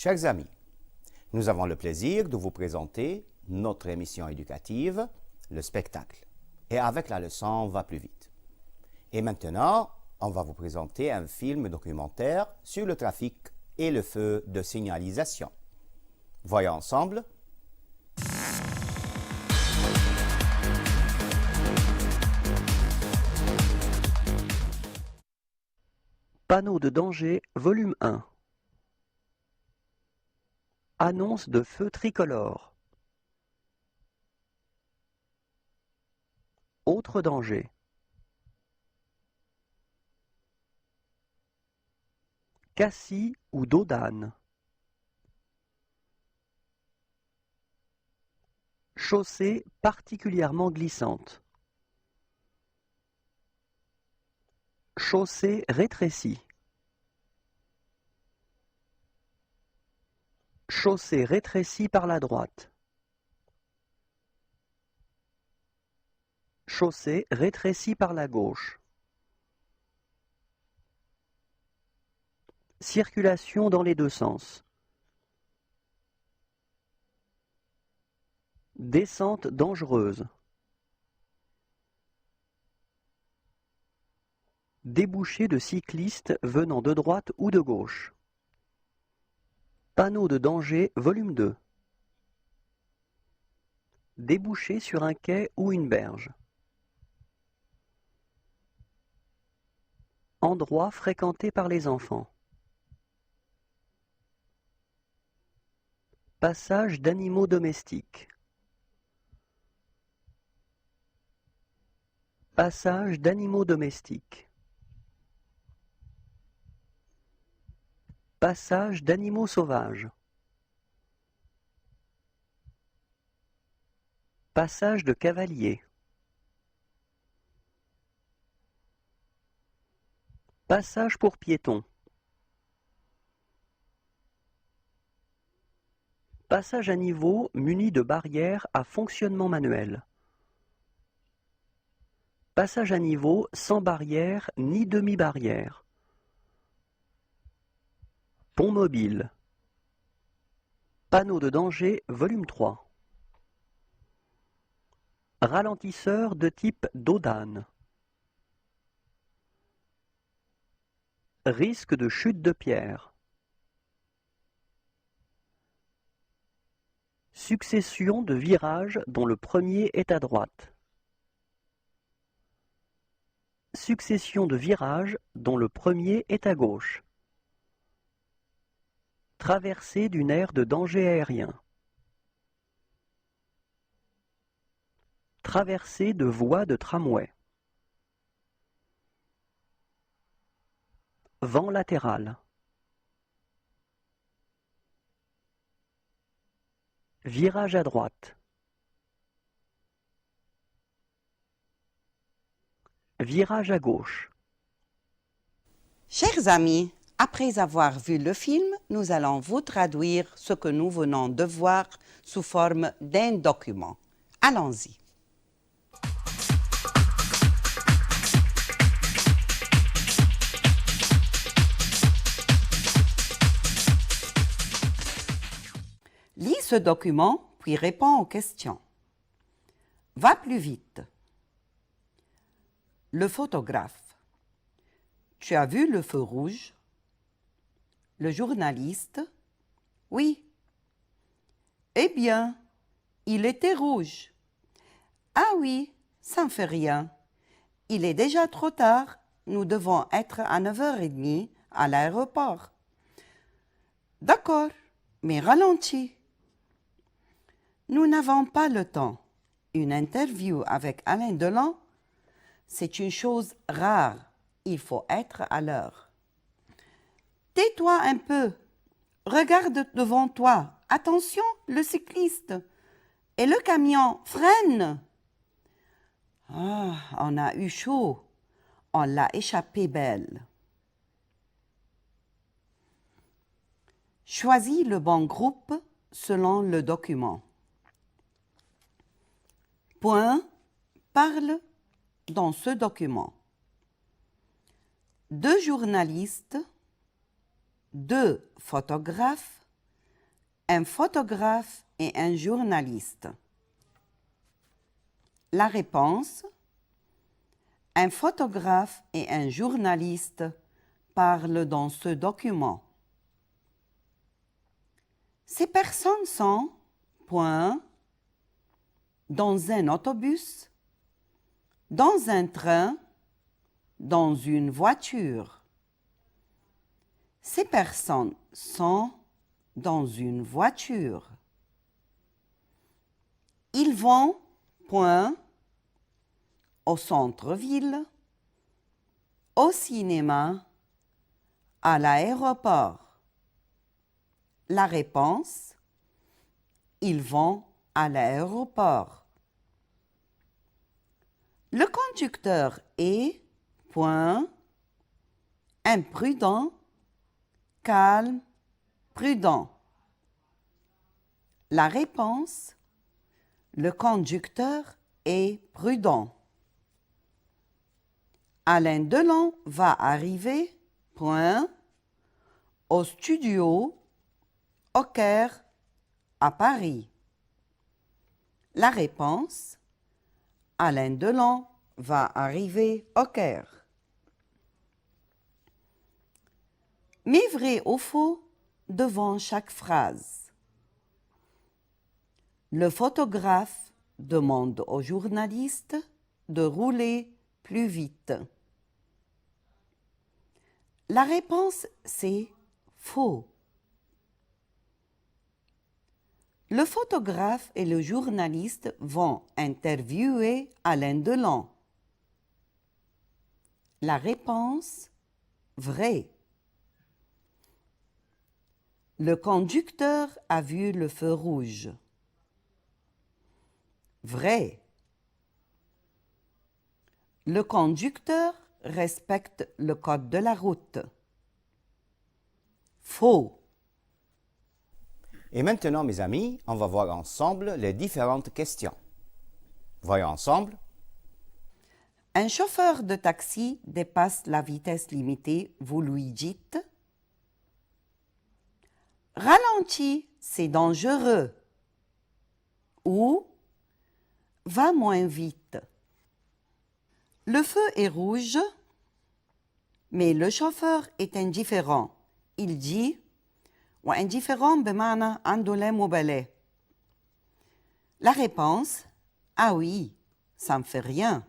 Chers amis, nous avons le plaisir de vous présenter notre émission éducative, le spectacle. Et avec la leçon, on va plus vite. Et maintenant, on va vous présenter un film documentaire sur le trafic et le feu de signalisation. Voyons ensemble. Panneau de danger, volume 1. Annonce de feu tricolore. Autre danger. Cassis ou dos d'âne. Chaussée particulièrement glissante. Chaussée rétrécie. Chaussée rétrécie par la droite. Chaussée rétrécie par la gauche. Circulation dans les deux sens. Descente dangereuse. Débouché de cyclistes venant de droite ou de gauche. Panneau de danger, volume 2. Débouché sur un quai ou une berge. Endroit fréquenté par les enfants. Passage d'animaux domestiques. Passage d'animaux domestiques. Passage d'animaux sauvages. Passage de cavaliers. Passage pour piétons. Passage à niveau muni de barrières à fonctionnement manuel. Passage à niveau sans barrière ni demi-barrière. Pont mobile. Panneau de danger, volume 3. Ralentisseur de type dos d'âne. Risque de chute de pierre. Succession de virages dont le premier est à droite. Succession de virages dont le premier est à gauche. Traversée d'une aire de danger aérien. Traversée de voies de tramway. Vent latéral. Virage à droite. Virage à gauche. Chers amis, après avoir vu le film, nous allons vous traduire ce que nous venons de voir sous forme d'un document. Allons-y. Lis ce document, puis réponds aux questions. Va plus vite. Le photographe. Tu as vu le feu rouge? Le journaliste. Oui. Eh bien, il était rouge. Ah oui, ça ne fait rien. Il est déjà trop tard. Nous devons être à 9h30 à l'aéroport. D'accord, mais ralentis. Nous n'avons pas le temps. Une interview avec Alain Delon, c'est une chose rare. Il faut être à l'heure. Tais-toi un peu. Regarde devant toi. Attention, le cycliste. Et le camion freine. Ah, on a eu chaud. On l'a échappé belle. Choisis le bon groupe selon le document. Point parle dans ce document. 2 journalistes, 2 photographes, un photographe et un journaliste? La réponse: un photographe et un journaliste parlent dans ce document. Ces personnes sont, point, dans un autobus, dans un train, dans une voiture. Ces personnes sont dans une voiture. Ils vont, point, au centre-ville, au cinéma, à l'aéroport. La réponse: ils vont à l'aéroport. Le conducteur est, point, imprudent, calme, prudent. La réponse: le conducteur est prudent. Alain Delon va arriver, point, au studio, au Caire, à Paris. La réponse: Alain Delon va arriver au Caire. Mais vrai ou faux devant chaque phrase. Le photographe demande au journaliste de rouler plus vite. La réponse, c'est faux. Le photographe et le journaliste vont interviewer Alain Delon. La réponse, vrai. Le conducteur a vu le feu rouge. Vrai. Le conducteur respecte le code de la route. Faux. Et maintenant, mes amis, on va voir ensemble les différentes questions. Voyons ensemble. Un chauffeur de taxi dépasse la vitesse limitée, vous lui dites: ralentis, c'est dangereux. Ou va moins vite. Le feu est rouge, mais le chauffeur est indifférent. Il dit: وإنديفيرون بمعنى عنده لا مبالاة. La réponse: ah oui, ça me fait rien.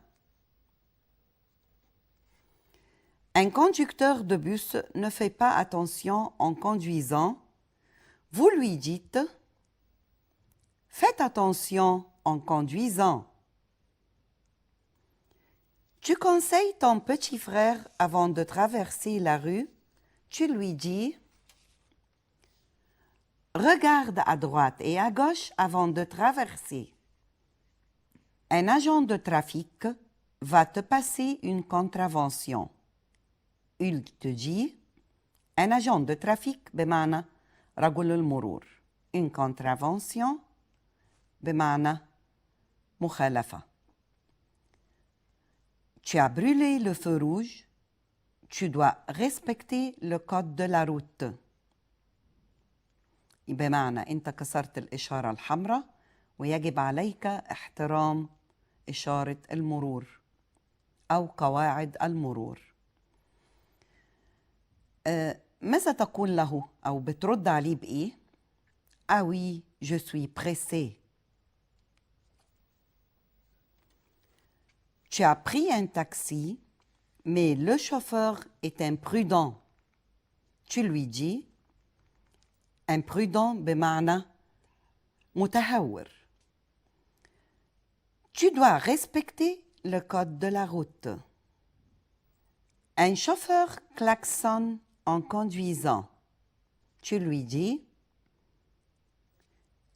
Un conducteur de bus ne fait pas attention en conduisant. Vous lui dites: faites attention en conduisant. Tu conseilles ton petit frère avant de traverser la rue. Tu lui dis: regarde à droite et à gauche avant de traverser. Un agent de trafic va te passer une contravention. Il te dit: un agent de trafic بمعنى رجل المرور. Une contravention بمعنى مخالفة. Tu as brûlé le feu rouge. Tu dois respecter le code de la route. بمعنى أنت كسرت الإشارة الحمراء ويجب عليك احترام إشارة المرور أو قواعد المرور. ماذا تقول له أو بترد عليه بإيه؟ Ah oui, je suis pressé. Tu as pris un taxi, mais le chauffeur est imprudent. Tu lui dis: imprudent بمعنى متهور. Tu dois respecter le code de la route. Un chauffeur klaxonne en conduisant. Tu lui dis: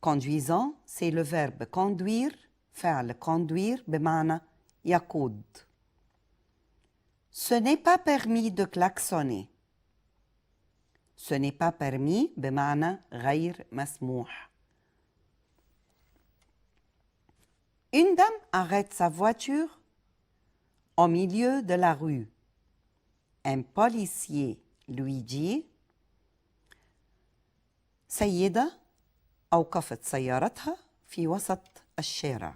conduisant, c'est le verbe conduire, فعل conduire بمعنى يقود. Ce n'est pas permis de klaxonner. Ce n'est pas permis بمعنى غير مسموح. Une dame arrête sa voiture au milieu de la rue. Un policier lui dit: سيدة، أوقفت سيارتها في وسط الشارع.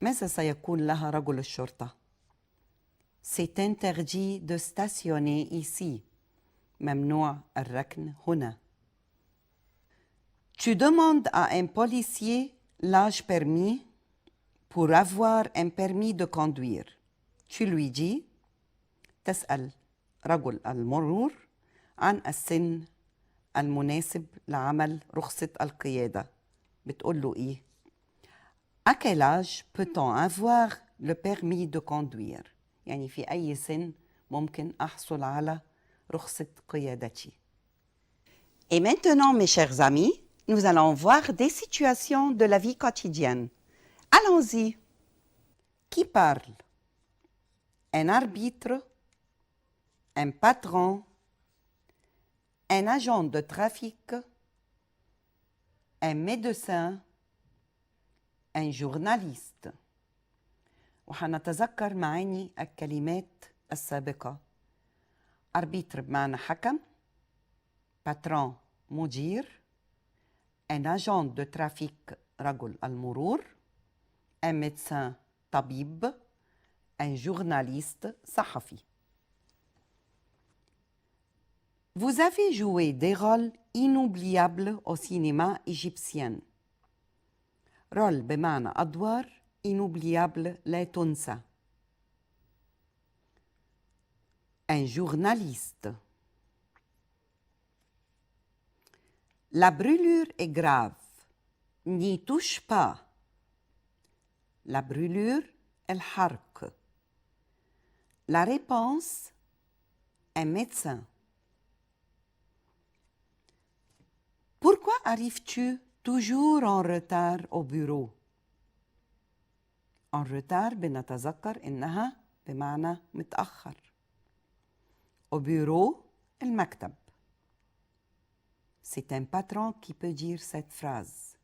ماذا سيقول لها رجل الشرطة؟ C'est interdit de stationner ici. ممنوع الركن هنا. Tu demandes à un policier l'âge permis pour avoir un permis de conduire. Tu lui dis تسأل رجل المرور عن السن المناسب لعمل رخصة القيادة. بتقول له إيه؟ À quel âge peut-on avoir le permis de conduire؟ يعني في أي سن ممكن أحصل على رخصة قيادتي. Et maintenant, mes chers amis, nous allons voir des situations de la vie quotidienne. Allons-y. Qui parle? Un arbitre, un patron, un agent de trafic, un médecin, un journaliste. وحنتذكر معاني الكلمات السابقة. arbitre بمعنى حكم، patron مدير، un agent de trafic رجل المرور، un médecin طبيب، un journaliste صحفي. Vous avez joué des rôles inoubliables au cinéma égyptien. رول بمعنى أدوار، inoubliable لا تنسى. Un journaliste. La brûlure est grave. N'y touche pas. La brûlure, الحرق. La réponse, un médecin. Pourquoi arrives-tu toujours en retard au bureau? En retard بنتذكر إنها بمعنى متأخر. Au bureau, المكتب. C'est un patron qui peut dire cette phrase.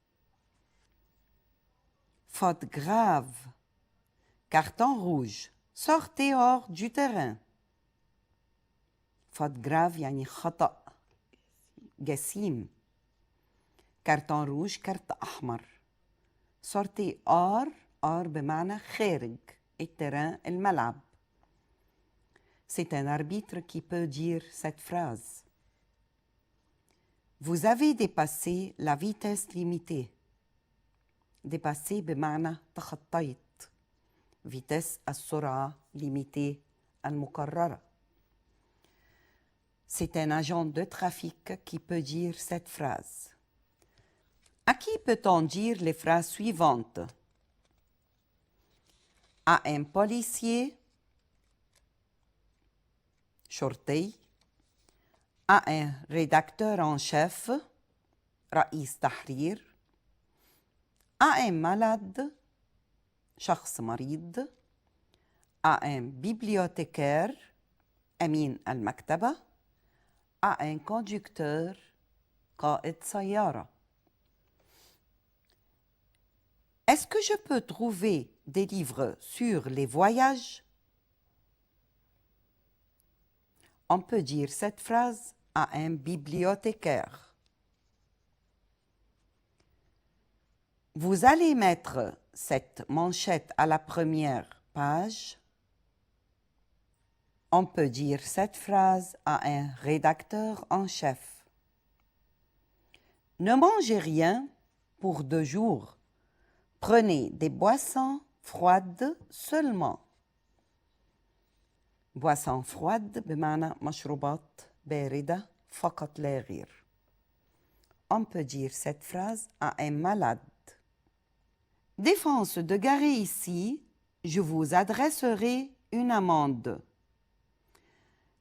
Faute grave. Carton rouge. Sortez hors du terrain. Faute grave يعني خطأ جسيم. Carton rouge كارت أحمر. Sortez hors بمعنى خارج. التران الملعب. C'est un arbitre qui peut dire cette phrase. Vous avez dépassé la vitesse limitée. Dépassé بمعنى تخطيت. vitesse السرعة limitée المقررة. C'est un agent de trafic qui peut dire cette phrase. À qui peut-on dire les phrases suivantes? À un policier, شرطي. À un rédacteur en chef, رئيس تحرير. À un malade, شخص مريض. À un bibliothécaire, أمين المكتبة. À un conducteur, قائد سيارة. Est-ce que je peux trouver des livres sur les voyages? On peut dire cette phrase à un bibliothécaire. Vous allez mettre cette manchette à la première page. On peut dire cette phrase à un rédacteur en chef. Ne mangez rien pour 2 jours. Prenez des boissons froides seulement. Boissons froides بمعنى مشروبات باردة فقط لا غير. On peut dire cette phrase à un malade. Défense de garer ici, je vous adresserai une amende.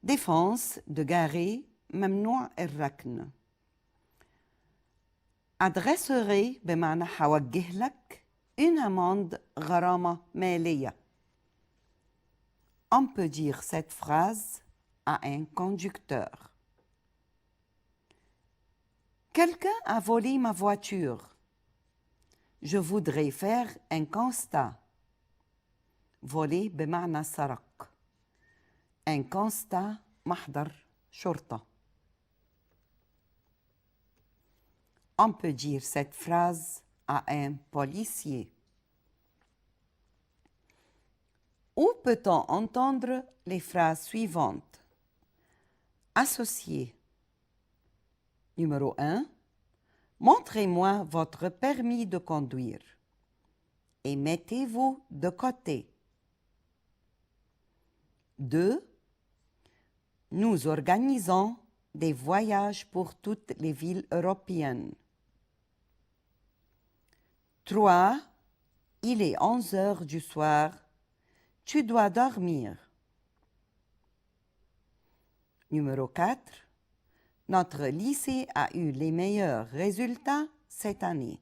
Défense de garer ممنوع الركن. adresserai بمعنى حوجه لك une amende غرامة مالية. On peut dire cette phrase à un conducteur. Quelqu'un a volé ma voiture. Je voudrais faire un constat. Voler بمعنى سرق. Un constat محضر شرطة. on peut dire cette phrase à un policier? Où peut-on entendre les phrases suivantes? Associées. Numéro 1. Montrez-moi votre permis de conduire et mettez-vous de côté. 2. Nous organisons des voyages pour toutes les villes européennes. 3. Il est 11 heures du soir. Tu dois dormir. Numéro 4. Notre lycée a eu les meilleurs résultats cette année.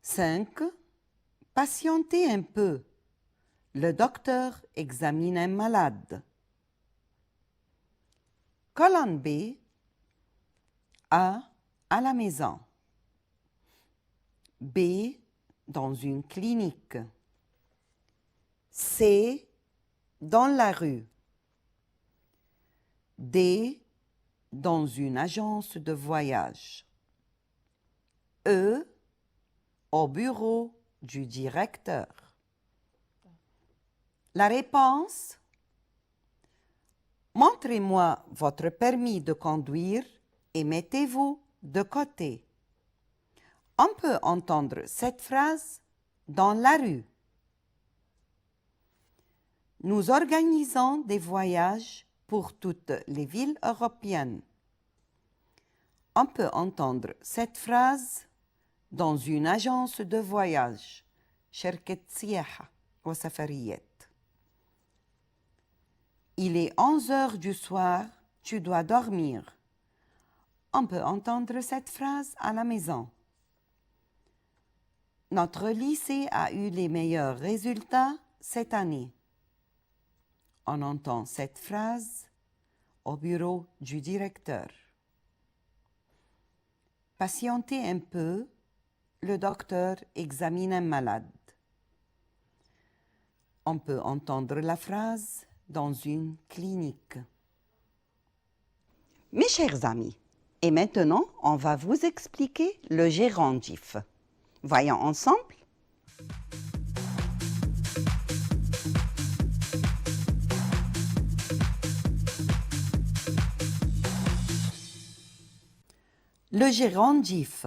5. Patientez un peu. Le docteur examine un malade. Colonne B. A. À la maison. B. Dans une clinique. C. Dans la rue. D. Dans une agence de voyage. E. Au bureau du directeur. La réponse: montrez-moi votre permis de conduire et mettez-vous de côté. On peut entendre cette phrase dans la rue. Nous organisons des voyages pour toutes les villes européennes. On peut entendre cette phrase dans une agence de voyage. شركة سياحة وسفريات. Il est 11 heures du soir, tu dois dormir. On peut entendre cette phrase à la maison. Notre lycée a eu les meilleurs résultats cette année. On entend cette phrase au bureau du directeur. Patientez un peu, le docteur examine un malade. On peut entendre la phrase dans une clinique. Mes chers amis, et maintenant, on va vous expliquer le gérondif. Voyons ensemble. Le gérondif.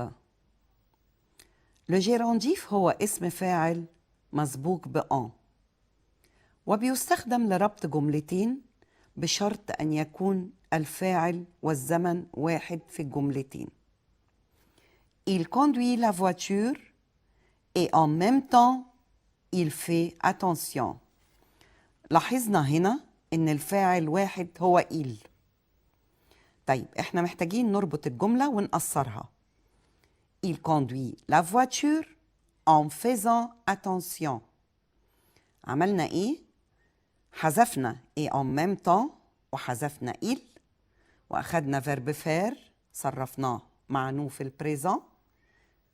Le gérondif هو اسم فاعل مسبوق بأن وبيستخدم لربط جملتين بشرط أن يكون الفاعل والزمن واحد في الجملتين. Il conduit la voiture et en même temps il fait attention. لاحظنا هنا إن الفاعل واحد هو il. طيب احنا محتاجين نربط الجملة ونقصرها. Il conduit la voiture en faisant attention. عملنا ايه؟ حذفنا et en même temps وحذفنا il واخدنا verbe faire صرفناه مع نو في البريزون.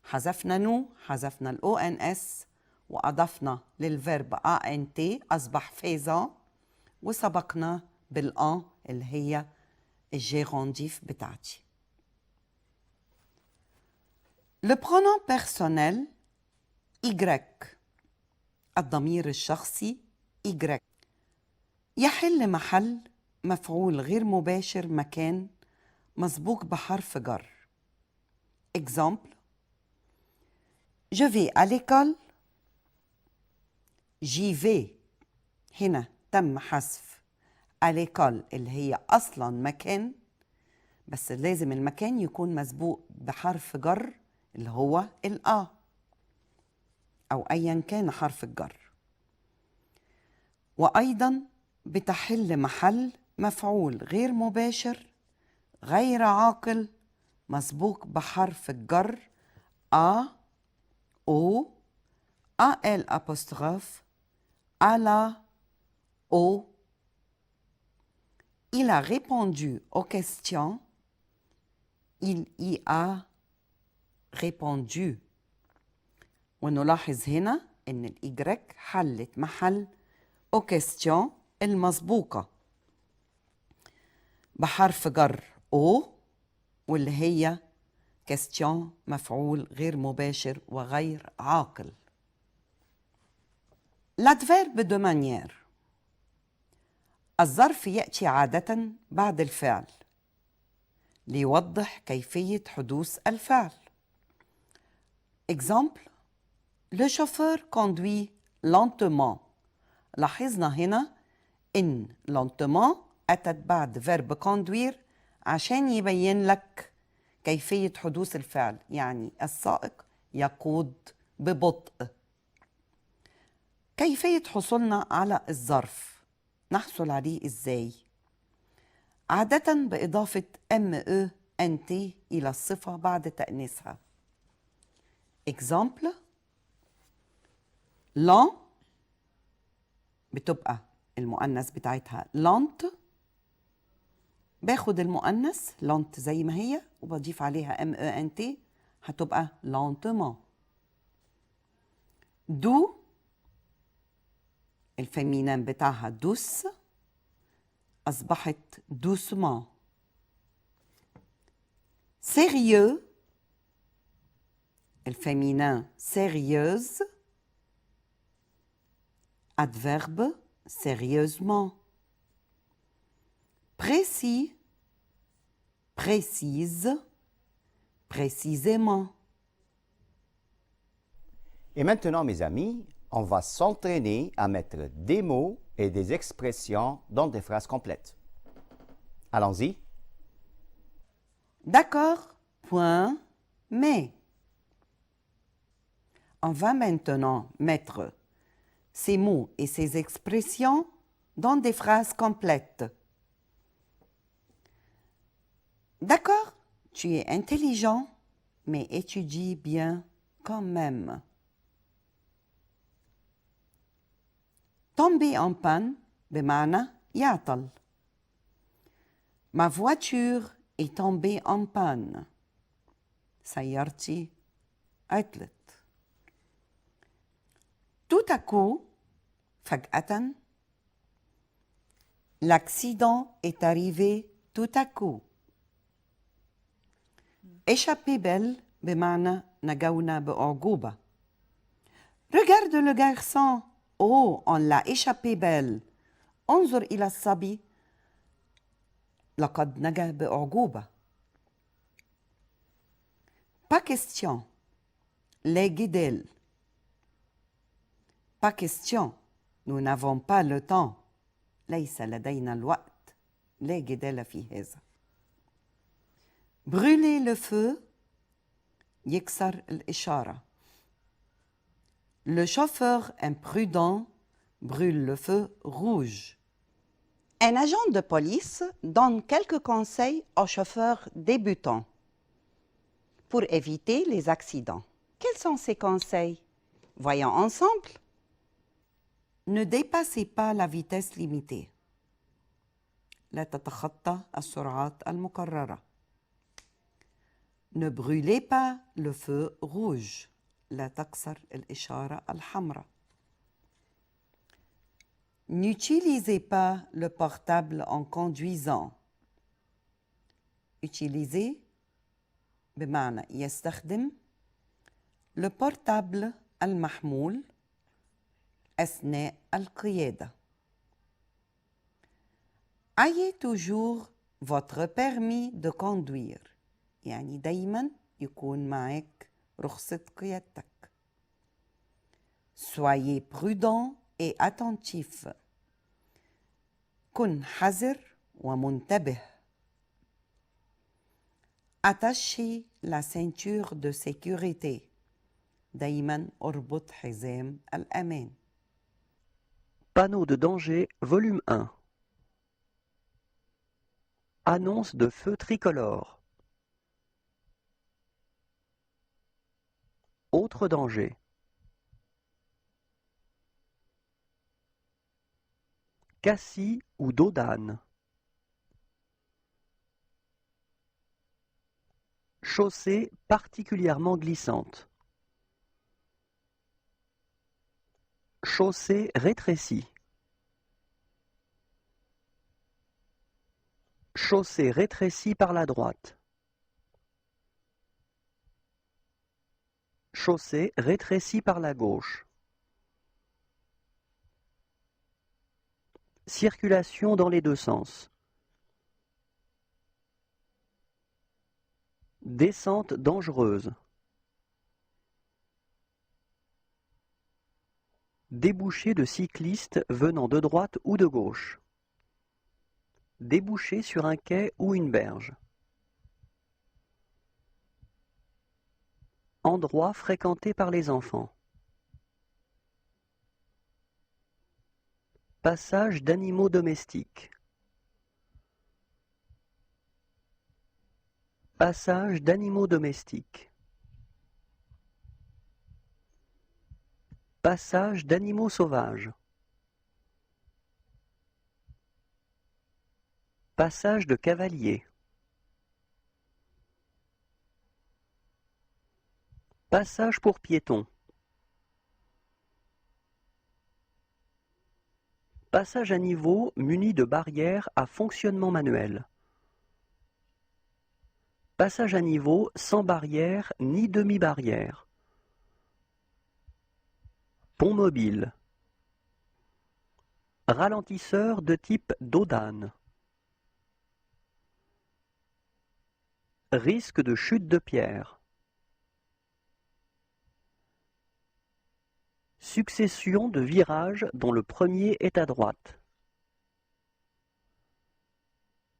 حذفنا نو، حذفنا ال ONS وأضفنا للفيرب ANT أصبح faisant وسبقنا بالأن اللي هي الجيرونديف بتاعتي. Le pronom personnel Y الضمير الشخصي Y يحل محل مفعول غير مباشر مكان مسبوق بحرف جر. Exemple: Je vais à l'école. J'y vais. هنا تم حذف à l'école اللي هي أصلاً مكان، بس لازم المكان يكون مسبوق بحرف جر اللي هو الآ أو أياً كان حرف الجر. وأيضاً بتحل محل مفعول غير مباشر غير عاقل مسبوق بحرف الجر A, O, AL apostrophe, à la, O. Il a répondu aux questions. Il y a répondu. ونلاحظ هنا إن الإي حلت محل aux questions المسبوقة بحرف جر O واللي هي question مفعول غير مباشر وغير عاقل. L'adverbe de manière. الظرف يأتي عادة بعد الفعل ليوضح كيفية حدوث الفعل. Exemple, le chauffeur conduit lentement. لاحظنا هنا إن lentement أتت بعد verbe conduire عشان يبين لك كيفية حدوث الفعل، يعني السائق يقود ببطء. كيفية حصولنا على الظرف نحصل عليه إزاي؟ عادة بإضافة ME NT إلى الصفة بعد تأنيثها. Exemple, lent بتبقى المؤنث بتاعتها lente، باخد المؤنث lent زي ما هي وبضيف عليها MENT هتبقى lentement. doux الفيمينان بتاعها douce أصبحت doucement. sérieux الفيمينان sérieuse adverbe sérieusement. Précis, précise, précisément. Et maintenant, mes amis, on va s'entraîner à mettre des mots et des expressions dans des phrases complètes. Allons-y. D'accord, point, mais. On va maintenant mettre ces mots et ces expressions dans des phrases complètes. D'accord, tu es intelligent, mais étudie bien quand même. Tomber en panne بمعنى يعطل. Ma voiture est tombée en panne. سيارتي عطلت. Tout à coup, فجأة. L'accident est arrivé tout à coup. Échapper belle بمعنى نجونا بأعجوبة. Regarde le garçon. Oh, on l'a échappé belle. انظر إلى الصبي. لقد نجا بأعجوبة. Pas question. Les guidels. Pas question. Nous n'avons pas le temps. ليس لدينا الوقت. لا جدال في هذا. Brûler le feu يكسر الإشارة. Le chauffeur imprudent brûle le feu rouge. Un agent de police donne quelques conseils aux chauffeurs débutants pour éviter les accidents. Quels sont ces conseils? Voyons ensemble. Ne dépassez pas la vitesse limitée. لا تتخطى السرعات المقررة. Ne brûlez pas le feu rouge. لا تكسر الإشارة الحمراء. N'utilisez pas le portable en conduisant. Utiliser بمعنى يستخدم le portable المحمول أثناء القيادة. Ayez toujours votre permis de conduire. يعني دايما يكون معك رخصة قيادتك. Soyez prudent et attentif. كن حذر ومنتبه. Attachez la ceinture de sécurité. دايما اربط حزام الأمان. Panneau de danger, volume 1. Annonce de feu tricolore. Autre danger. Cassis ou dos d'âne. Chaussée particulièrement glissante. Chaussée rétrécie. Chaussée rétrécie par la droite. Chaussée rétrécie par la gauche. Circulation dans les deux sens. Descente dangereuse. Débouché de cyclistes venant de droite ou de gauche. Débouché sur un quai ou une berge. Endroit fréquenté par les enfants. Passage d'animaux domestiques. Passage d'animaux domestiques. Passage d'animaux sauvages. Passage de cavaliers. Passage pour piétons. Passage à niveau muni de barrières à fonctionnement manuel. Passage à niveau sans barrière ni demi-barrière. Pont mobile. Ralentisseur de type dos d'âne. Risque de chute de pierre. Succession de virages dont le premier est à droite.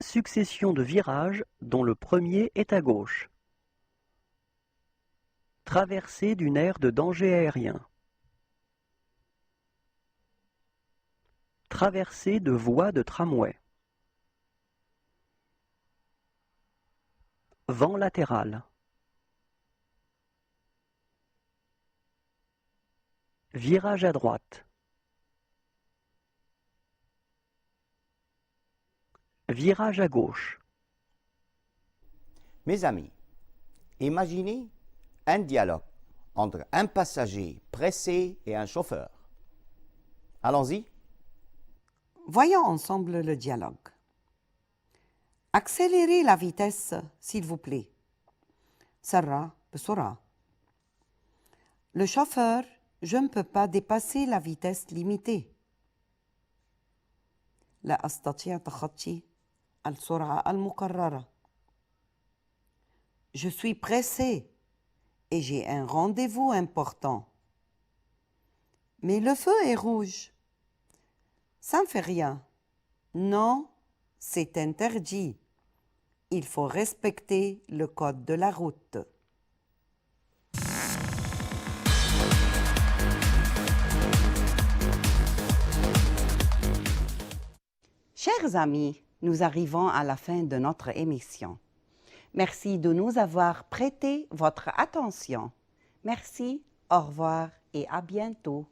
Succession de virages dont le premier est à gauche. Traversée d'une aire de danger aérien. Traversée de voies de tramway. Vent latéral. Virage à droite. Virage à gauche. Mes amis, imaginez un dialogue entre un passager pressé et un chauffeur. Allons-y. Voyons ensemble le dialogue. Accélérez la vitesse, s'il vous plaît. سرع بسرعة. Le chauffeur, je ne peux pas dépasser la vitesse limitée. لا أستطيع تخطي السرعة المقررة. Je suis pressé et j'ai un rendez-vous important. Mais le feu est rouge. Ça ne fait rien. Non, c'est interdit. Il faut respecter le code de la route. Chers amis, nous arrivons à la fin de notre émission. Merci de nous avoir prêté votre attention. Merci, au revoir et à bientôt.